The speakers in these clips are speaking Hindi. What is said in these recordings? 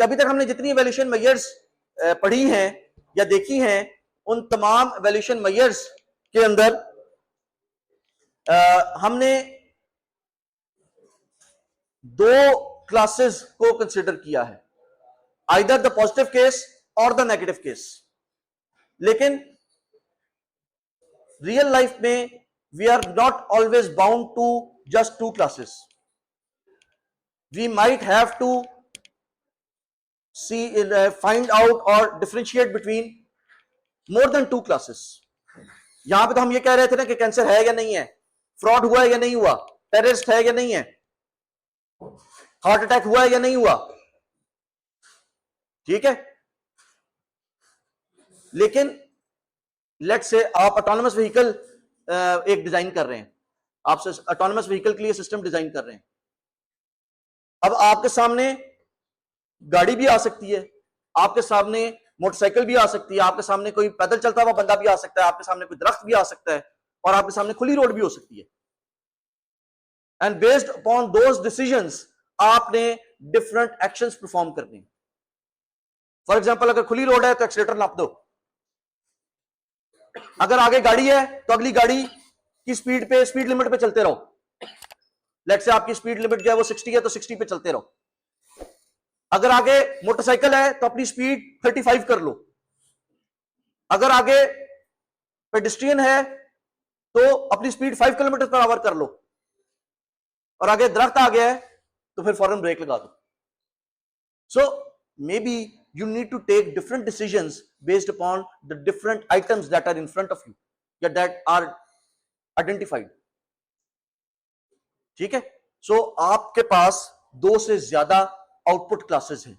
अभी तक हमने जितनी इवैल्यूएशन मेजर्स पढ़ी हैं या देखी हैं, उन तमाम इवैल्यूएशन मेजर्स के अंदर हमने दो क्लासेस को कंसीडर किया है, आइदर द पॉजिटिव केस और द नेगेटिव केस। लेकिन रियल लाइफ में we are not always bound to just two classes. We might have to find out or differentiate between more than two classes। यहां पे तो हम ये कह रहे थे ना कि कैंसर है या नहीं है, फ्रॉड हुआ है या नहीं हुआ, टेररिस्ट है या नहीं है, हार्ट अटैक हुआ है या नहीं हुआ, ठीक है। लेकिन लेट से आप ऑटोनोमस व्हीकल एक डिजाइन कर रहे हैं, आप ऑटोनोमस व्हीकल के लिए सिस्टम डिजाइन कर रहे हैं। अब आपके सामने गाड़ी भी आ सकती है, आपके सामने मोटरसाइकिल भी आ सकती है, आपके सामने कोई पैदल चलता हुआ बंदा भी आ सकता है, आपके सामने कोई दरख्त भी आ सकता है, और आपके सामने खुली रोड भी हो सकती है। And based upon those decisions आपने डिफरेंट एक्शंस परफॉर्म करने। फॉर एग्जांपल, अगर खुली रोड है तो एक्सीलेटर नाप दो, अगर आगे गाड़ी है तो अगली गाड़ी की स्पीड लिमिट पे चलते रहो। लेट्स से आपकी स्पीड लिमिट जो है वो 60 है तो 60 पे चलते रहो। अगर आगे मोटरसाइकिल है तो अपनी स्पीड 35 कर लो। अगर आगे पेडिस्ट्रियन है तो अपनी स्पीड 5 किलोमीटर पर आवर कर लो, और आगे दरख्त आ गया है तो फिर फौरन ब्रेक लगा दो। So maybe you need to take different decisions based upon the different items that are in front of you, yeah, that are identified, ठीक है। सो आपके पास दो से ज्यादा आउटपुट क्लासेस हैं।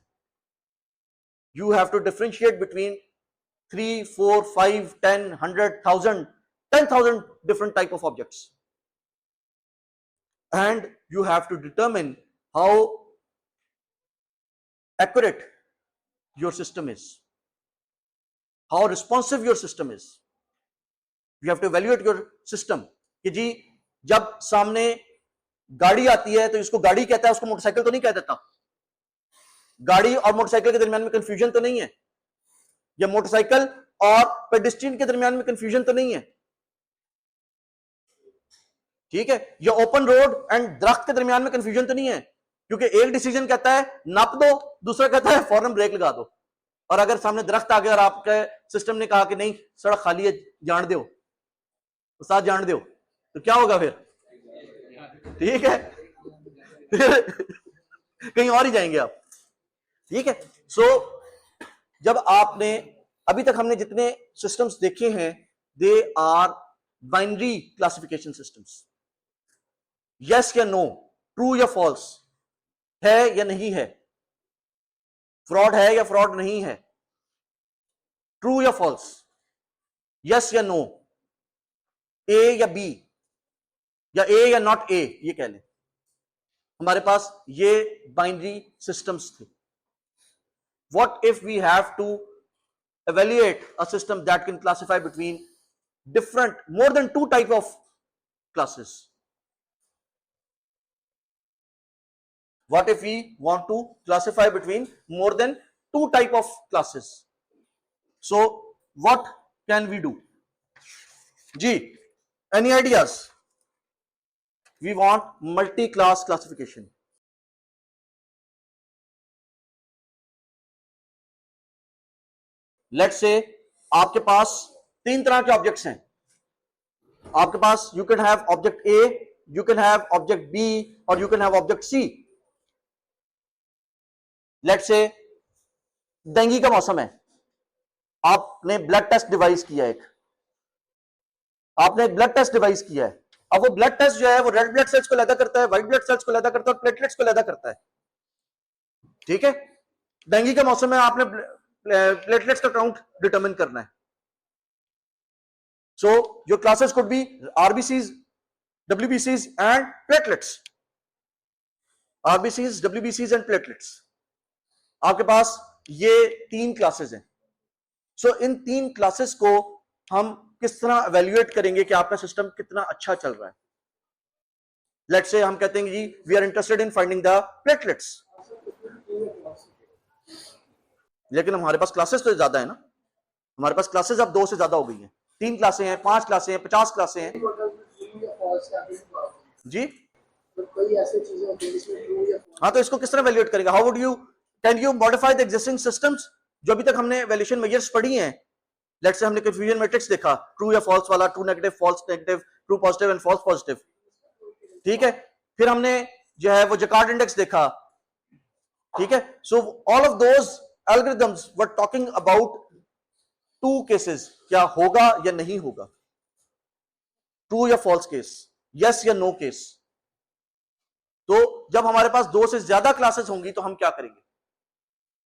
You have to differentiate between 3, 4, 5, 10, 100, 1000, 10,000 different type of objects, and you have to determine how accurate your system is, how responsive your system is. You have to evaluate your system कि जी जब सामने गाड़ी आती है तो इसको गाड़ी कहता है, उसको मोटरसाइकिल तो नहीं कह देता। गाड़ी और मोटरसाइकिल के दरमियान में कंफ्यूजन तो नहीं है, या मोटरसाइकिल और पेडिस्ट्रियन के दरमियान में कंफ्यूजन तो नहीं है, ठीक है। या ओपन रोड एंड दरख्त के दरमियान में कंफ्यूजन तो नहीं है, क्योंकि एक डिसीजन कहता है नाप दो, दूसरा कहता है फौरन ब्रेक लगा दो। और अगर सामने दरख्त आ गया और आपके सिस्टम ने कहा कि नहीं सड़क खाली है, जान दो, उस्ताद जान दो, तो क्या होगा फिर? ठीक है, फिर कहीं और ही जाएंगे आप, ठीक है। सो जब आपने अभी तक हमने जितने सिस्टम्स देखे हैं, they are binary classification systems. Yes या नो, ट्रू या फॉल्स, है या नहीं है, फ्रॉड है या फ्रॉड नहीं है, ट्रू या फॉल्स, यस या नो, ए या बी, या ए या नॉट ए, ये कह लें। हमारे पास ये बाइनरी सिस्टम्स थे। What if we have to evaluate a system that can classify between more than two type of classes? What if we want to classify between more than two type of classes? So what can we do? Ji, any ideas? We want multi-class classification. Let's say आपके पास तीन तरह के ऑब्जेक्ट्स हैं। आपके पास you can have object A, you can have object B, और you can have object C. Let's say dengue का मौसम है, आपने ब्लड टेस्ट डिवाइस किया, आपने एक ब्लड टेस्ट डिवाइस किया है। अब वो ब्लड टेस्ट जो है वो रेड ब्लड सेल्स को लैदा करता है, व्हाइट ब्लड सेल्स को लैदा करता है, और प्लेटलेट्स को लैदा करता है, ठीक है। डेंगू का मौसम है, आपने प्लेटलेट्स का काउंट डिटरमिन करना है। So your classes could be RBCs, डब्ल्यूबीसीज एंड प्लेटलेट्स। आरबीसीज, डब्ल्यूबीसीज एंड प्लेटलेट्स, आपके पास ये तीन क्लासेस हैं। सो इन तीन क्लासेस को हम किस तरह एवेल्युएट करेंगे कि आपका सिस्टम कितना अच्छा चल रहा है। लेट्स से हम कहते हैं जी we are interested in finding the platelets. लेकिन हमारे पास क्लासेस तो ज्यादा है ना, हमारे पास क्लासेस अब 2 से ज्यादा हो गई हैं, 3 क्लासें हैं, 5 क्लासें हैं, 50 क्लासें हैं जी। कोई ऐसी चीजें होती हैं जिसमें ट्रू या फॉल्स, हाँ, तो इसको किस तरह वैल्यूएट करेगा? How would you, can you modify the existing systems? जो अभी तक हमने वैल्यूएशन मेजर्स पढ़ी हैं, लेट्स से हमने कंफ्यूजन मैट्रिक्स देखा, ट्रू या फॉल्स वाला, true negative, false negative, true positive and false positive, ठीक है। फिर हमने जो है वो जकार्ड इंडेक्स देखा, ठीक है। So all of those algorithms were talking about 2 cases, क्या होगा या नहीं होगा, ट्रू या फॉल्स केस, यस या नो केस। तो जब हमारे पास 2 से ज्यादा क्लासेस होंगी तो हम क्या करेंगे?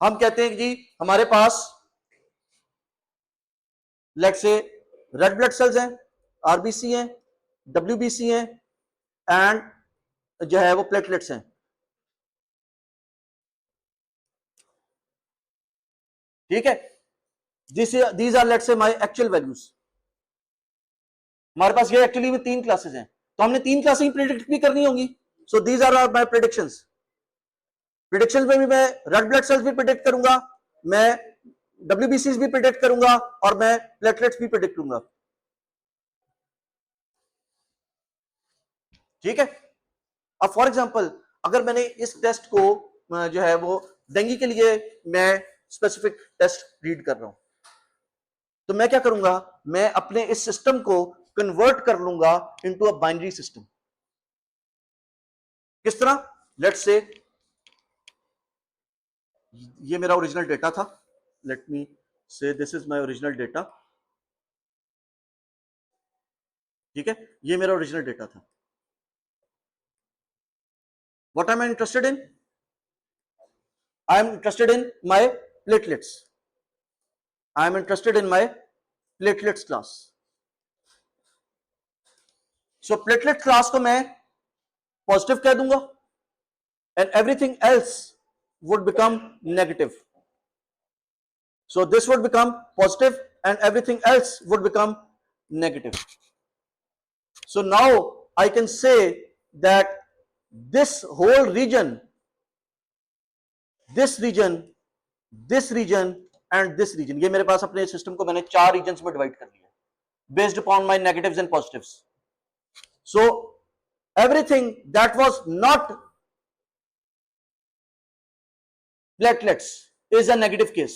हम कहते हैं कि जी हमारे पास let's say red blood cells हैं, आरबीसी हैं, डब्ल्यूबीसी हैं एंड जो है वो प्लेटलेट्स हैं, ठीक है। These are let's say my actual values. हमारे पास ये एक्चुअली में 3 क्लासेस हैं, तो हमने 3 क्लासेस प्रिडिक्ट भी करनी होंगी। So these are my predictions. Predictions में भी मैं रेड ब्लड सेल्स भी प्रिडिक्ट करूंगा, मैं डब्ल्यूबीसीज भी प्रिडिक्ट करूंगा और मैं प्लेटलेट्स भी प्रिडिक्ट करूंगा, ठीक है। अब फॉर एग्जांपल अगर मैंने इस टेस्ट को जो है वो डेंगू के लिए मैं स्पेसिफिक टेस्ट रीड कर रहा हूं, तो मैं क्या करूंगा? मैं अपने इस सिस्टम को कन्वर्ट कर लूंगा इनटू अ बाइनरी सिस्टम। किस तरह? लेट्स से ये मेरा ओरिजिनल डेटा था, लेट मी से this is my original data, ठीक है। ये मेरा ओरिजिनल डेटा था। What am I interested in? I am interested in my platelets, I am interested in my platelets class. So platelet class को मैं पॉजिटिव कह दूंगा and everything else would become negative. So this would become positive and everything else would become negative. So now I can say that this whole region, this region, this region and this region, ये मेरे पास अपने सिस्टम को मैंने 4 रीजन्स में डिवाइड कर लिया based upon my negatives and positives. So everything that was not platelets is a negative case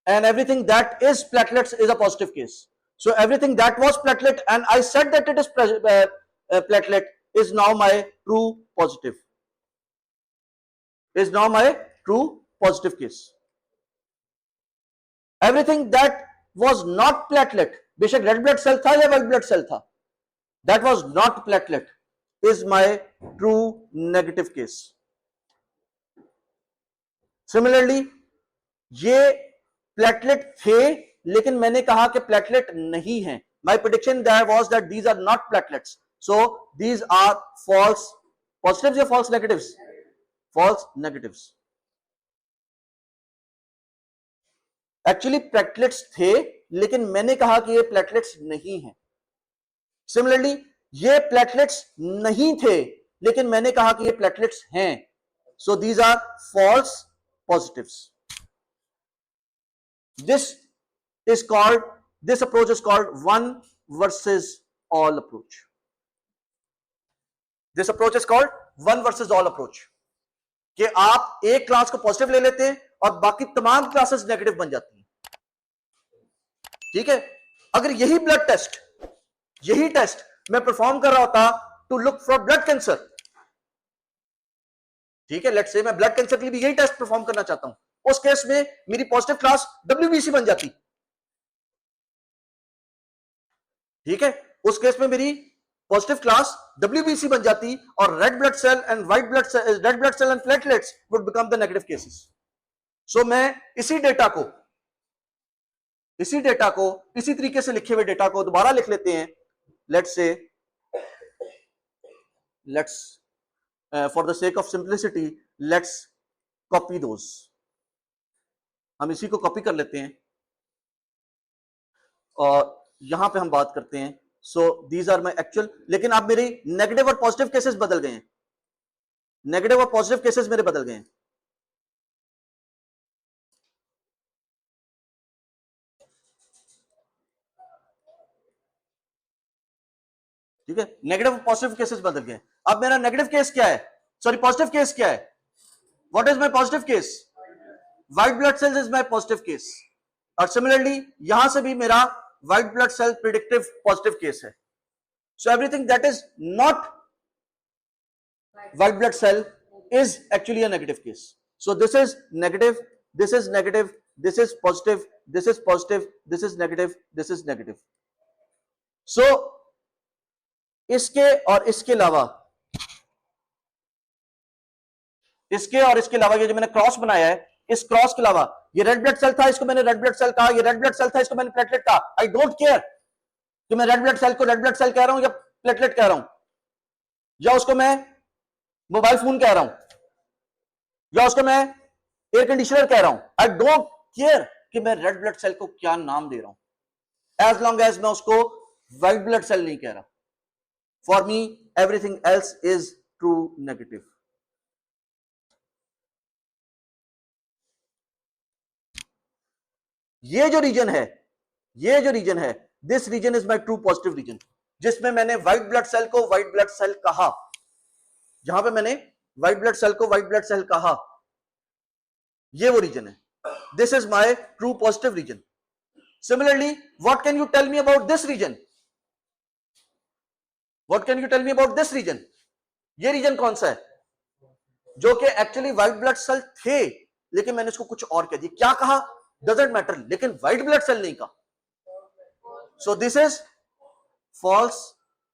and everything that is platelets is a positive case. So everything that was platelet and I said that it is platelet is now my true positive, is now my true positive case. Everything that was not platelet, बेशक रेड ब्लड सेल था या व्हाइट ब्लड सेल था, that was not platelet is my true negative case. Similarly ये प्लेटलेट थे लेकिन मैंने कहा कि प्लेटलेट नहीं है, my prediction there was that these are not platelets, so these are false positives या false negatives? False negatives. Actually platelets थे लेकिन मैंने कहा कि ये प्लेटलेट्स नहीं है। सिमिलरली ये प्लेटलेट्स नहीं थे लेकिन मैंने कहा कि ये प्लेटलेट्स हैं, so these are false positives. This approach is called one versus all approach. This approach is called one versus all approach. कि आप एक क्लास को पॉजिटिव ले लेते हैं और बाकी तमाम क्लासेस नेगेटिव बन जाती हैं, ठीक है। अगर यही टेस्ट मैं परफॉर्म कर रहा होता to look for blood cancer, ठीक है, लेट्स से मैं ब्लड कैंसर के लिए भी यही टेस्ट परफॉर्म करना चाहता हूं, उस केस में मेरी पॉजिटिव क्लास डब्ल्यूबीसी बन जाती, ठीक है। उस केस में मेरी पॉजिटिव क्लास डब्ल्यूबीसी बन जाती और red blood cell and white blood cell, red blood cell and platelets would become the negative cases. So मैं इसी तरीके से लिखे हुए डेटा को दोबारा लिख लेते हैं। Let's for the sake of simplicity let's copy those, हम इसी को कॉपी कर लेते हैं और यहां पे हम बात करते हैं। So these are my actual, लेकिन अब मेरी नेगेटिव और पॉजिटिव केसेस बदल गए हैं, नेगेटिव और पॉजिटिव केसेस मेरे बदल गए हैं। ठीक है, नेगेटिव पॉजिटिव केसेस बदल गए। अब मेरा नेगेटिव केस क्या है, सॉरी पॉजिटिव केस क्या है, what is my positive case, white blood cells is my positive case. और सिमिलरली यहां से भी मेरा white blood cell predictive positive case है। So everything that is not white blood cell is actually a negative case. So this is negative, this is negative, this is positive, this is positive, this is negative, this is negative. So इसके और इसके अलावा ये जो मैंने क्रॉस बनाया है, इस क्रॉस के अलावा ये रेड ब्लड सेल था, इसको मैंने रेड ब्लड सेल कहा, ये रेड ब्लड सेल था, इसको मैंने प्लेटलेट कहा। आई डोंट केयर कि मैं रेड ब्लड सेल को रेड ब्लड सेल कह रहा हूं या प्लेटलेट कह रहा हूं, या उसको मैं मोबाइल फोन कह रहा हूं, या उसको मैं एयर कंडीशनर कह रहा हूं। आई डोंट केयर कि मैं रेड ब्लड सेल को क्या नाम दे रहा हूं, एज लॉन्ग एज मैं उसको व्हाइट ब्लड सेल नहीं कह रहा। For me everything else is true negative. ये जो रीजन है, this region is my true positive region, जिसमें मैंने व्हाइट ब्लड सेल को व्हाइट ब्लड सेल कहा, जहां पे मैंने व्हाइट ब्लड सेल को व्हाइट ब्लड सेल कहा, ये वो रीजन है। This is my true positive region. Similarly what can you tell me about this region, what can you tell me about this reason, ये रीजन कौन सा है, जो कि एक्चुअली व्हाइट ब्लड सेल थे लेकिन मैंने इसको कुछ और कह दिया। क्या कहा डजंट मैटर, लेकिन व्हाइट ब्लड सेल नहीं कहा। So this is false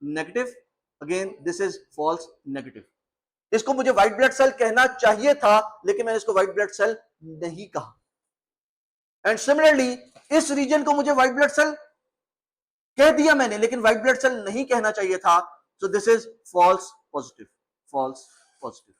negative, again this is false negative. इसको मुझे व्हाइट ब्लड सेल कहना चाहिए था लेकिन मैंने इसको व्हाइट ब्लड सेल नहीं कहा। एंड सिमिलरली इस रीजन को मुझे व्हाइट ब्लड सेल कह दिया मैंने, लेकिन व्हाइट ब्लड सेल नहीं कहना चाहिए था। So this is false positive, false positive.